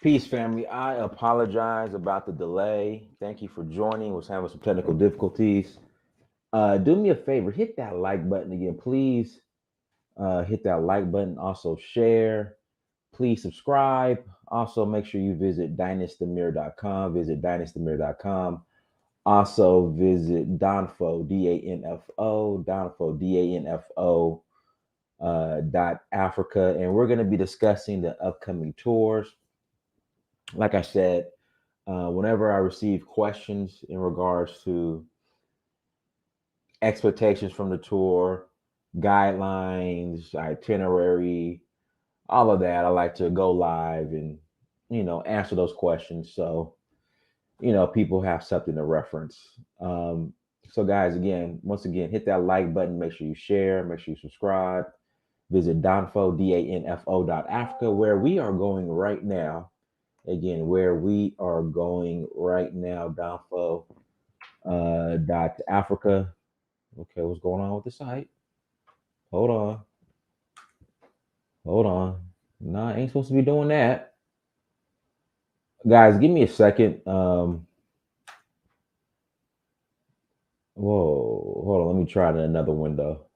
Peace, family. I apologize about the delay. Thank you for joining. Was having some technical difficulties. Do me a favor, hit that like button again, please. Hit that like button. Also share. Please subscribe. Also make sure you visit dynastamir.com. Visit dynastamir.com. Also visit Donfo Danfo Danfo dot Africa, and we're going to be discussing the upcoming tours. Like I said, whenever I receive questions in regards to expectations from the tour, guidelines, itinerary, all of that, I like to go live and answer those questions so people have something to reference. So guys, once again, hit that like button. Make sure you share. Make sure you subscribe. Visit Danfo dot Africa, where we are going right now. Again, where we are going right now, Danfo dot Africa. Okay, what's going on with the site? Hold on, hold on. Nah, I ain't supposed to be doing that, guys. Give me a second. Whoa, hold on. Let me try it in another window.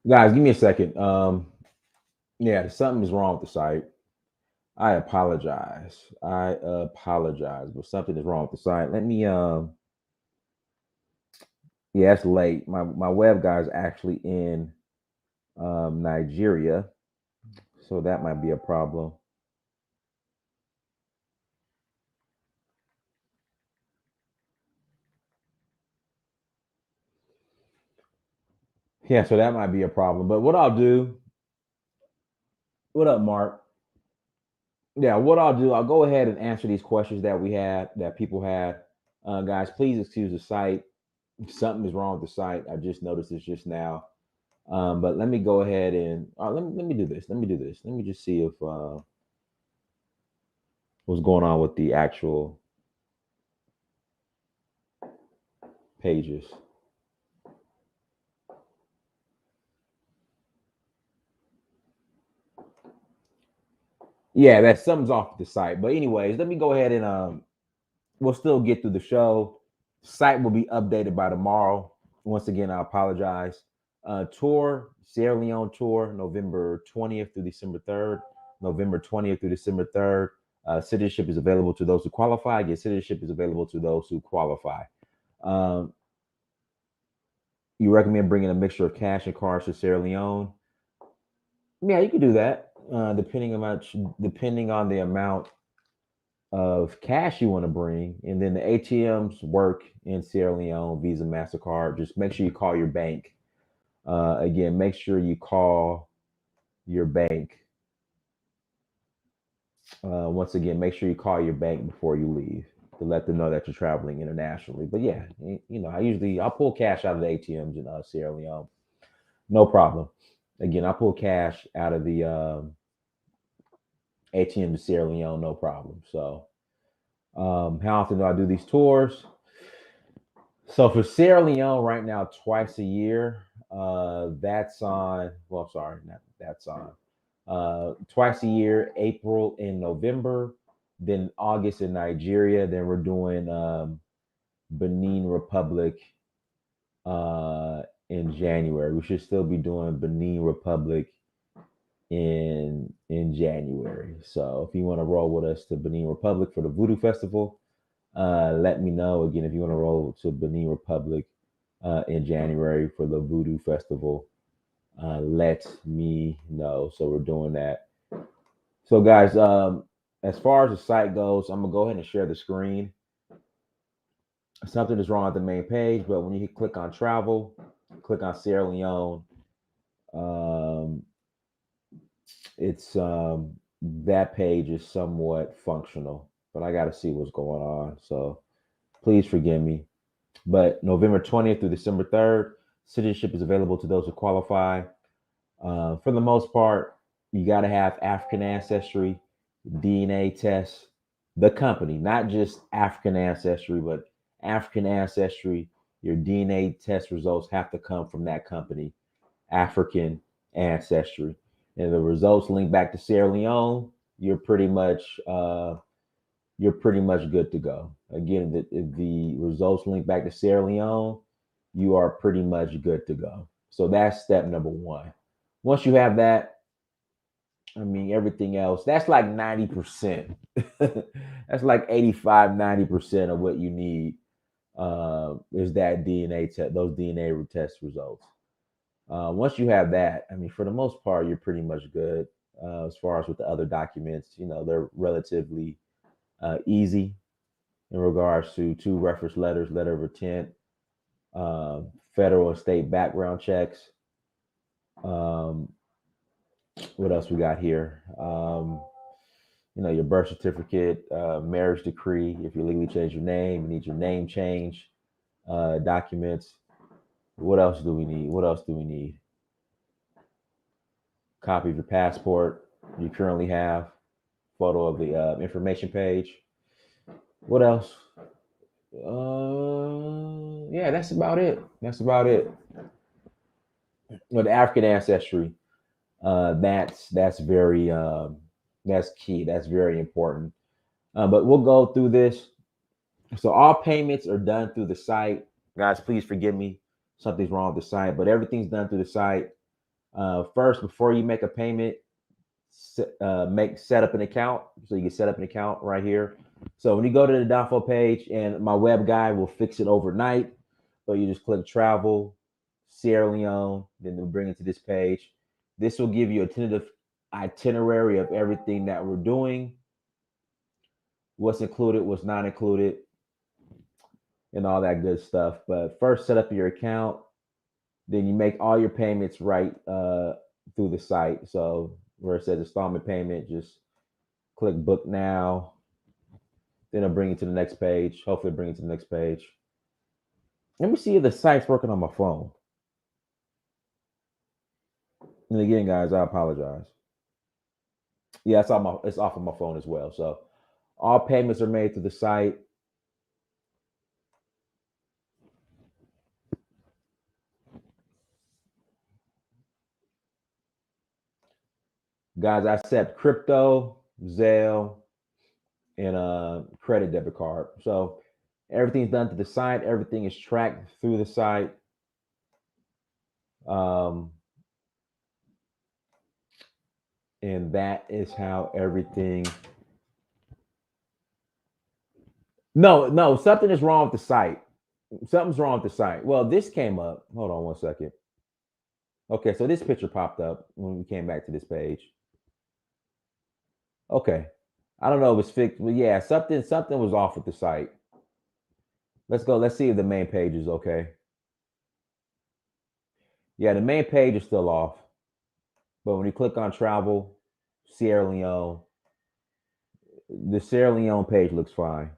Guys, give me a second. Yeah, something is wrong with the site. I apologize. I apologize, but something is wrong with the site. Let me. Yeah, it's late. My web guy is actually in Nigeria, so that might be a problem. Yeah, so that might be a problem. But what I'll do, what up, Mark? Yeah, what I'll do, I'll go ahead and answer these questions that we had, that people had. Guys, please excuse the site. Something is wrong with the site. I just noticed this just now. But let me go ahead and let me do this. Let me do this. Let me just see if what's going on with the actual pages. Yeah, that something's off the site. But anyways, let me go ahead and we'll still get through the show. Site will be updated by tomorrow. Once again, I apologize. Tour, Sierra Leone tour, November 20th through December 3rd. November 20th through December 3rd. Citizenship is available to those who qualify. Again, citizenship is available to those who qualify. Um, you recommend bringing a mixture of cash and cards to Sierra Leone? Yeah, you can do that. Depending on the amount of cash you want to bring, and then the ATMs work in Sierra Leone, Visa, Mastercard. Just make sure you call your bank. Again, make sure you call your bank. Once again, make sure you call your bank before you leave to let them know that you're traveling internationally. But yeah, I'll pull cash out of the ATMs in Sierra Leone, no problem. Again, I pull cash out of the ATM to Sierra Leone, no problem. So, how often do I do these tours? So for Sierra Leone right now, twice a year. That's on. Well, sorry, not that's on. Twice a year, April and November. Then August in Nigeria. Then we're doing Benin Republic in January. We should still be doing Benin Republic in January. So if you want to roll with us to Benin Republic for the Voodoo Festival, let me know. Again, if you want to roll to Benin Republic in January for the Voodoo Festival, let me know. So we're doing that. So guys, as far as the site goes, I'm gonna go ahead and share the screen. Something is wrong at the main page, but when you click on travel, click on Sierra Leone, um, it's that page is somewhat functional, but I got to see what's going on. So please forgive me. But November 20th through December 3rd, citizenship is available to those who qualify. For the most part, you got to have African ancestry. DNA test, the company, not just African ancestry, but African ancestry. Your DNA test results have to come from that company, African ancestry. And the results link back to Sierra Leone, you're pretty much good to go. Again, the results link back to Sierra Leone, you are pretty much good to go. So that's step number one. Once you have that, I mean, everything else, that's like 90%. That's like 85, 90% of what you need is that DNA test, those DNA test results. Once you have that, I mean, for the most part, you're pretty much good. As far as with the other documents, they're relatively easy in regards to two reference letters, letter of intent, uh, federal and state background checks. Um, what else we got here? Your birth certificate, marriage decree. If you legally change your name, you need your name change documents. What else do we need? What else do we need? Copy of your passport you currently have, photo of the information page. What else? Yeah, that's about it. That's about it. With African ancestry, that's very that's key. That's very important. But we'll go through this. So all payments are done through the site. Guys, please forgive me. Something's wrong with the site, but everything's done through the site. First, before you make a payment, set up an account. So you can set up an account right here. So when you go to the Dafo page, and my web guy will fix it overnight, but you just click travel, Sierra Leone, then they'll bring it to this page. This will give you a tentative itinerary of everything that we're doing, what's included, what's not included, and all that good stuff. But first, set up your account. Then you make all your payments right through the site. So where it says installment payment, just click book now. Then it'll bring you to the next page. Hopefully, bring you to the next page. Let me see if the site's working on my phone. And again, guys, I apologize. Yeah, it's off of my phone as well. So all payments are made through the site. Guys, I accept crypto, Zelle, and a credit debit card. So everything's done to the site. Everything is tracked through the site. Um, and that is how everything. No, something is wrong with the site. Something's wrong with the site. Well, this came up. Hold on one second. Okay, so this picture popped up when we came back to this page. Okay, I don't know if it's fixed, but yeah, something was off with the site. Let's go. Let's see if the main page is okay. Yeah, the main page is still off, but when you click on travel, Sierra Leone, the Sierra Leone page looks fine.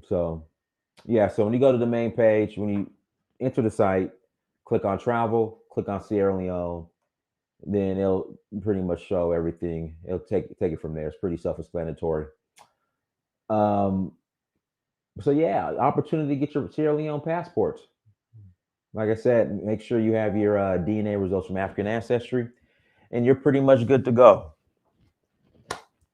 So yeah, so when you go to the main page, when you enter the site, click on travel, click on Sierra Leone, then it'll pretty much show everything. It'll take it from there. It's pretty self-explanatory. Um, so yeah, opportunity to get your Sierra Leone passports. Like I said, make sure you have your DNA results from African ancestry, and you're pretty much good to go.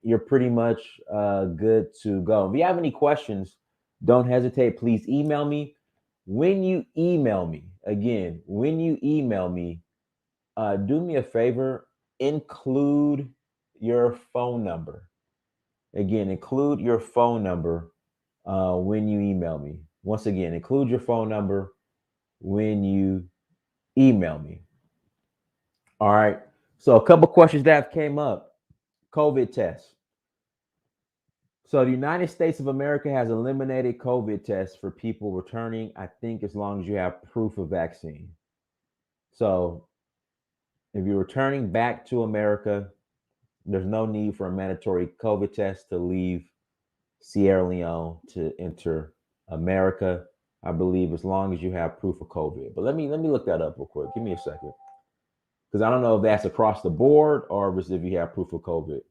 You're pretty much good to go. If you have any questions, don't hesitate. Please email me. When you email me, again, when you email me, do me a favor, include your phone number. Again, include your phone number when you email me. Once again, include your phone number when you email me. All right. So a couple questions that came up. COVID test. So the United States of America has eliminated COVID tests for people returning, I think, as long as you have proof of vaccine. So if you're returning back to America, there's no need for a mandatory COVID test to leave Sierra Leone to enter America. I believe as long as you have proof of COVID. But let me look that up real quick. Give me a second. Because I don't know if that's across the board or if it's if you have proof of COVID.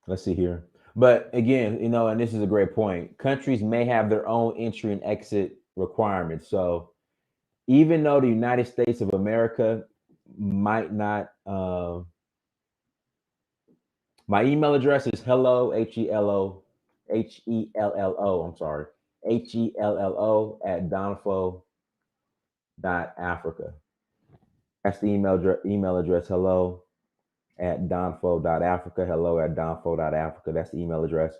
Let's see here. But again, and this is a great point. Countries may have their own entry and exit requirements. So even though the United States of America might not, my email address is hello, Hello, I'm sorry, Hello at donfo.africa. That's the email address, hello at donfo.africa, hello at donfo.africa. That's the email address.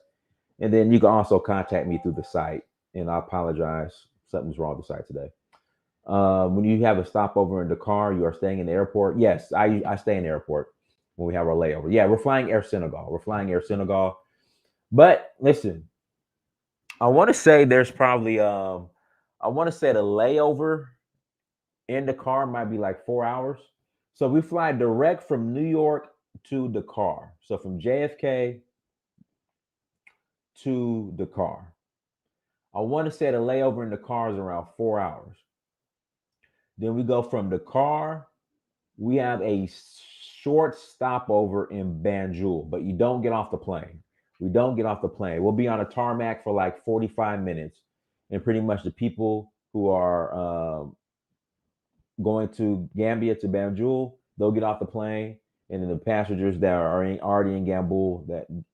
And then you can also contact me through the site. And I apologize, something's wrong with the site today. When you have a stopover in Dakar, you are staying in the airport. Yes, I stay in the airport when we have our layover. Yeah, we're flying Air Senegal. We're flying Air Senegal. But listen, I want to say there's probably I want to say the layover in Dakar might be like 4 hours. So we fly direct from New York to Dakar. So from JFK to Dakar. I want to say the layover in Dakar is around 4 hours. Then we go from Dakar. We have a short stopover in Banjul, but you don't get off the plane. We don't get off the plane. We'll be on a tarmac for like 45 minutes. And pretty much the people who are going to Gambia to Banjul, they'll get off the plane. And then the passengers that are already in Gambul,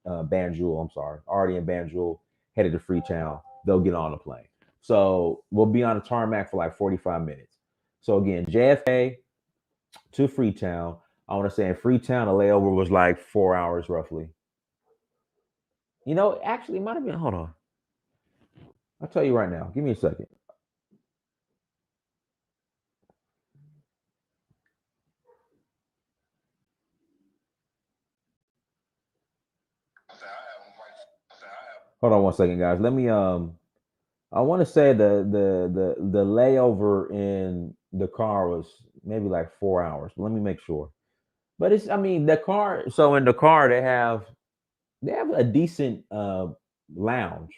Banjul, I'm sorry, already in Banjul, headed to Freetown, they'll get on the plane. So we'll be on a tarmac for like 45 minutes. So again, JFK to Freetown. I want to say in Freetown, the layover was like 4 hours roughly. Actually, it might have been. Hold on. I'll tell you right now. Give me a second. Hold on one second, guys. Let me. I want to say the layover in the car was maybe like 4 hours. Let me make sure. But it's. I mean, the car. So in the car, they have a decent lounge.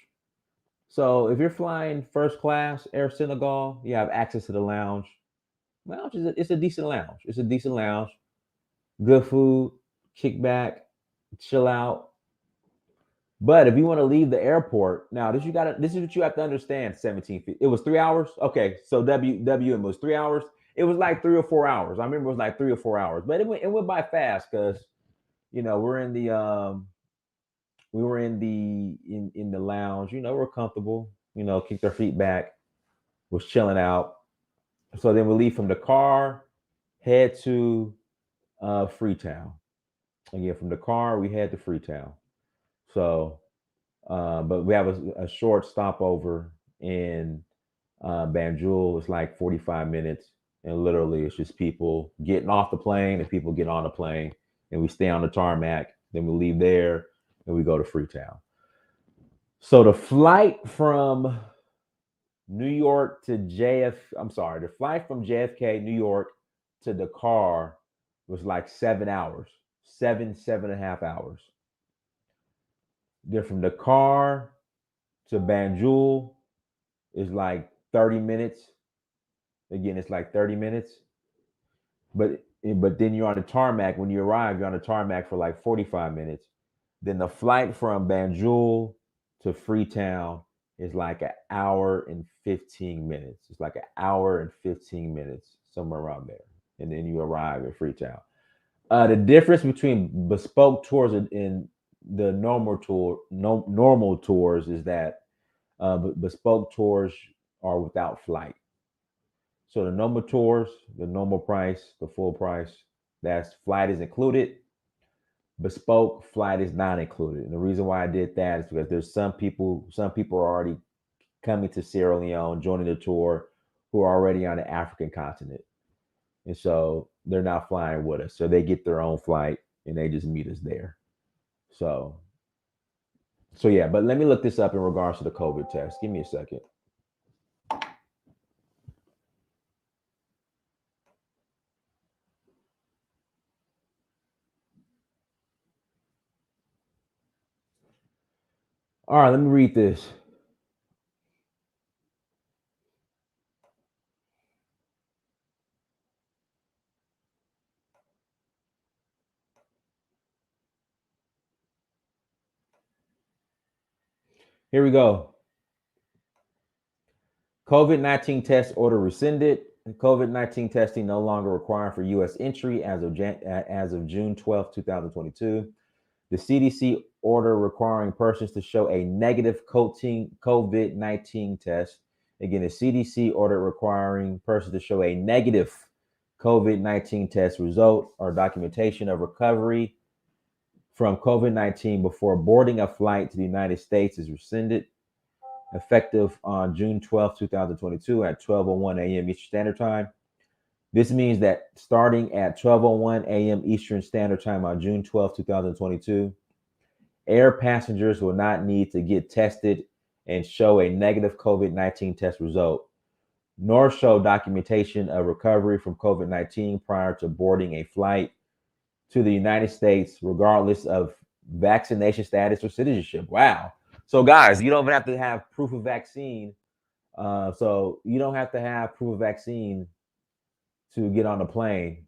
So if you're flying first class Air Senegal, you have access to the lounge. Lounge is it's a decent lounge. It's a decent lounge. Good food, kick back, chill out. But if you want to leave the airport, now this is what you have to understand. 17 feet. It was 3 hours. Okay, so WM was 3 hours. It was like 3 or 4 hours. I remember it was like 3 or 4 hours, but it went by fast because we're in the we were in the lounge. We're comfortable. Kicked our feet back, was chilling out. So then we leave from the car, head to Freetown. Again, from the car, we head to Freetown. So, but we have a short stopover in Banjul. It's like 45 minutes. And literally, it's just people getting off the plane and people get on the plane. And we stay on the tarmac. Then we leave there and we go to Freetown. So the flight from New York to I'm sorry, the flight from JFK, New York to Dakar was like 7 hours, 7.5 hours. Then from Dakar to Banjul is like 30 minutes. Again, it's like 30 minutes. But then you're on the tarmac. When you arrive, you're on the tarmac for like 45 minutes. Then the flight from Banjul to Freetown is like an hour and 15 minutes. It's like an hour and 15 minutes, somewhere around there. And then you arrive at Freetown. The difference between bespoke tours and the normal tours is that bespoke tours are without flight. So the normal tours, the normal price, the full price, that's flight is included. Bespoke flight is not included. And the reason why I did that is because there's some people are already coming to Sierra Leone, joining the tour, who are already on the African continent. And so they're not flying with us. So they get their own flight and they just meet us there. So yeah, but let me look this up in regards to the COVID test. Give me a second. All right, let me read this. Here we go. COVID-19 test order rescinded. COVID-19 testing no longer required for U.S. entry as of June 12th, 2022. The CDC order requiring persons to show a negative COVID-19 test. Again, the CDC order requiring persons to show a negative COVID-19 test result or documentation of recovery from COVID-19 before boarding a flight to the United States is rescinded, effective on June 12th, 2022 at 12:01 a.m. Eastern Standard Time. This means that starting at 12:01 a.m. Eastern Standard Time on June 12th, 2022, air passengers will not need to get tested and show a negative COVID-19 test result, nor show documentation of recovery from COVID-19 prior to boarding a flight to the United States, regardless of vaccination status or citizenship. Wow. So, guys, you don't even have to have proof of vaccine. So, you don't have to have proof of vaccine to get on a plane.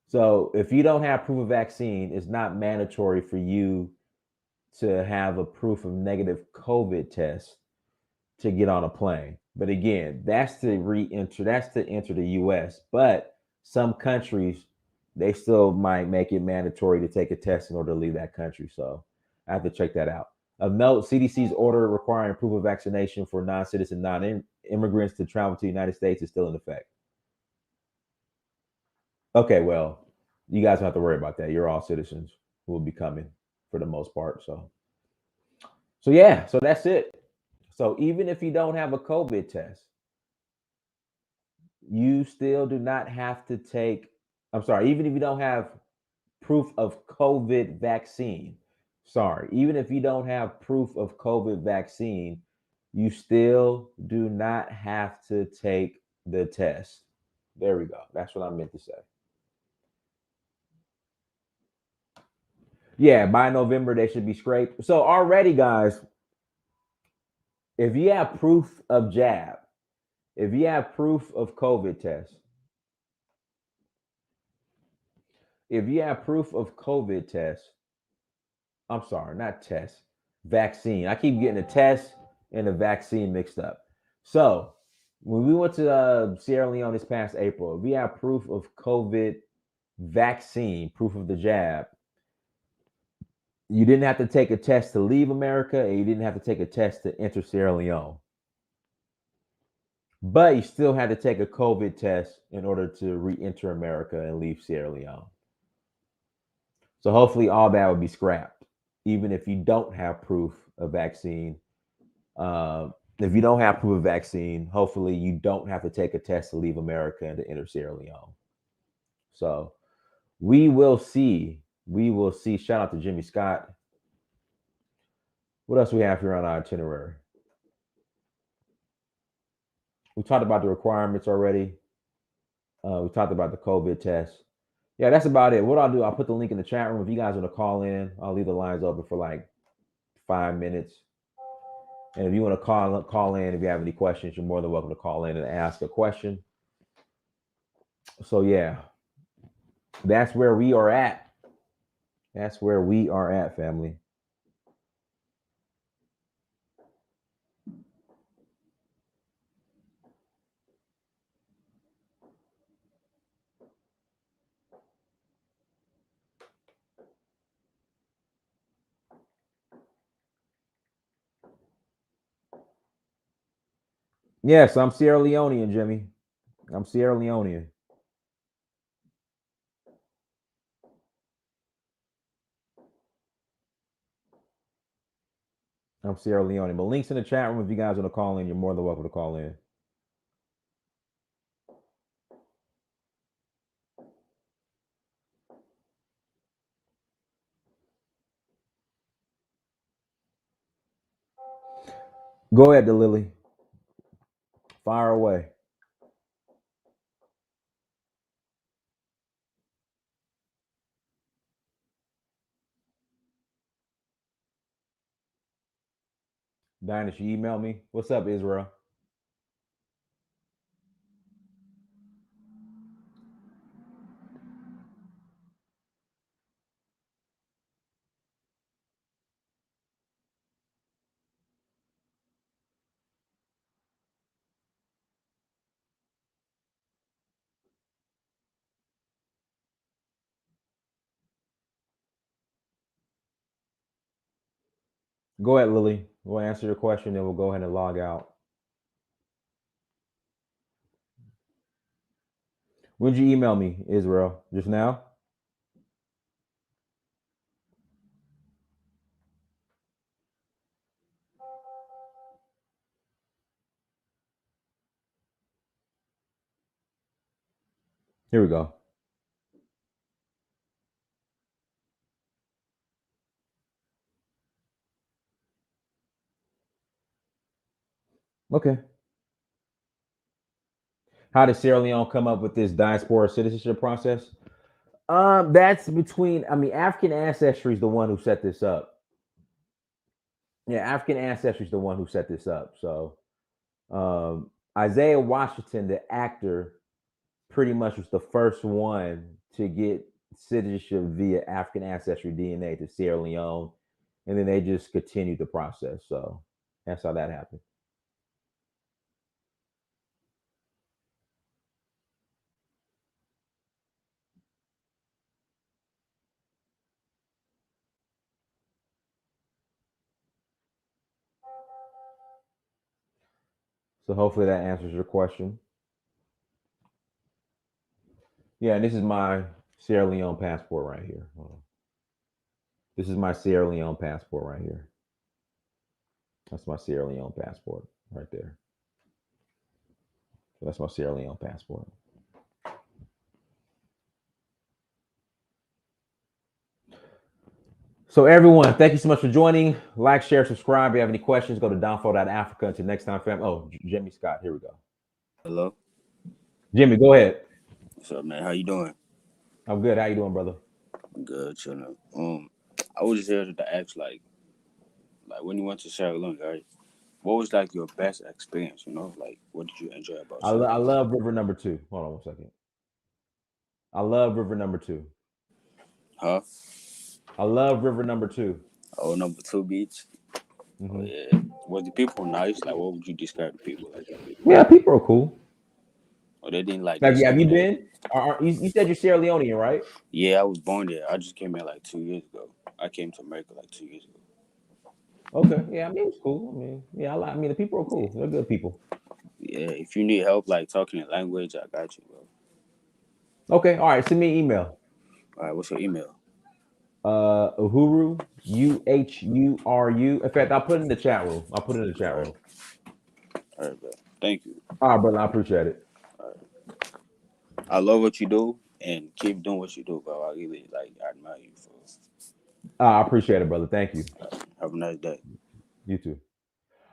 So, if you don't have proof of vaccine, it's not mandatory for you to have a proof of negative COVID test to get on a plane. But again, that's to re-enter, that's to enter the US. But some countries, they still might make it mandatory to take a test in order to leave that country. So I have to check that out. Of note, CDC's order requiring proof of vaccination for non-citizen non-immigrants to travel to the United States is still in effect. Okay, well, you guys don't have to worry about that. You're all citizens who will be coming for the most part. So yeah, so that's it. So even if you don't have a COVID test, you still do not have to take, I'm sorry, even if you don't have proof of COVID vaccine, sorry, even if you don't have proof of COVID vaccine, you still do not have to take the test. There we go. That's what I meant to say. Yeah, by November, they should be scraped. So already, guys, if you have proof of jab, if you have proof of COVID test, if you have proof of COVID test, I'm sorry, not test, vaccine. I keep getting the test and the vaccine mixed up. So when we went to Sierra Leone this past April, we have proof of COVID vaccine, proof of the jab. You didn't have to take a test to leave America, and you didn't have to take a test to enter Sierra Leone. But you still had to take a COVID test in order to re-enter America and leave Sierra Leone. So hopefully all that would be scrapped, even if you don't have proof of vaccine. If you don't have proof of vaccine, hopefully you don't have to take a test to leave America and to enter Sierra Leone. So we will see. We will see. Shout out to Jimmy Scott. What else we have here on our itinerary? We talked about the requirements already. We talked about the COVID test. Yeah, that's about it. What I'll do, I'll put the link in the chat room. If you guys want to call in, I'll leave the lines open for like 5 minutes. And if you want to call in, if you have any questions, you're more than welcome to call in and ask a question. So yeah, that's where we are at. That's where we are at, family. Yes, I'm Sierra Leonean, Jimmy. I'm Sierra Leonean. I'm Sierra Leone. But links in the chat room if you guys want to call in, you're more than welcome to call in. Go ahead, Lily. Fire away. Dynasty, you email me. What's up, Israel? Go ahead, Lily. We'll answer your question, then we'll go ahead and log out. When did you email me, Israel? Just now? Here we go. Okay. How did Sierra Leone come up with this diaspora citizenship process? That's between. I mean, African ancestry is the one who set this up. Yeah, African ancestry is the one who set this up. So, Isaiah Washington, the actor, pretty much was the first one to get citizenship via African ancestry DNA to Sierra Leone, and then they just continued the process. So that's how that happened. So hopefully that answers your question. Yeah, and this is my Sierra Leone passport right here. Hold on. This is my Sierra Leone passport right here. That's my Sierra Leone passport right there. So that's my Sierra Leone passport. So everyone, thank you so much for joining. Like, share, subscribe. If you have any questions, go to downfall.africa. Until next time, fam. Oh, Jimmy Scott. Here we go. Hello. Jimmy, go ahead. What's up, man? How you doing? I'm good. How you doing, brother? Good, chilling. I was just here to ask, like when you went to Sierra Leone, right? What was like your best experience? Like what did you enjoy about Sierra I Leone? love River Number Two. Hold on one second. I love River Number Two. Huh? I love River Number Two. Oh, number two beach. Oh Hmm. yeah. Was the people nice? Like, what would you describe the people like? Yeah, people are cool. Or they didn't like Have you discriminate? been? You said you're Sierra Leonean, right? Yeah, I was born there. I just came here like 2 years ago. I came to America like 2 years ago. Okay. Yeah, I mean it's cool. I mean, yeah, I mean the people are cool. They're good people. Yeah, if you need help like talking in language, I got you, bro. Okay. All right. Send me an email. All right, what's your email? Uhuru, Uhuru. In fact, I'll put it in the chat room. I'll put it in the All chat right, room. all right, bro. Thank you. All right, brother. I appreciate it. All right. I love what you do and keep doing what you do, bro. I really like admire you for. I appreciate it, brother. Thank you. Have a nice day. You too.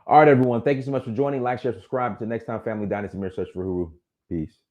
All right, everyone. Thank you so much for joining. Like, share, subscribe. Until next time, family dynasty mirror search for Uhuru. Peace.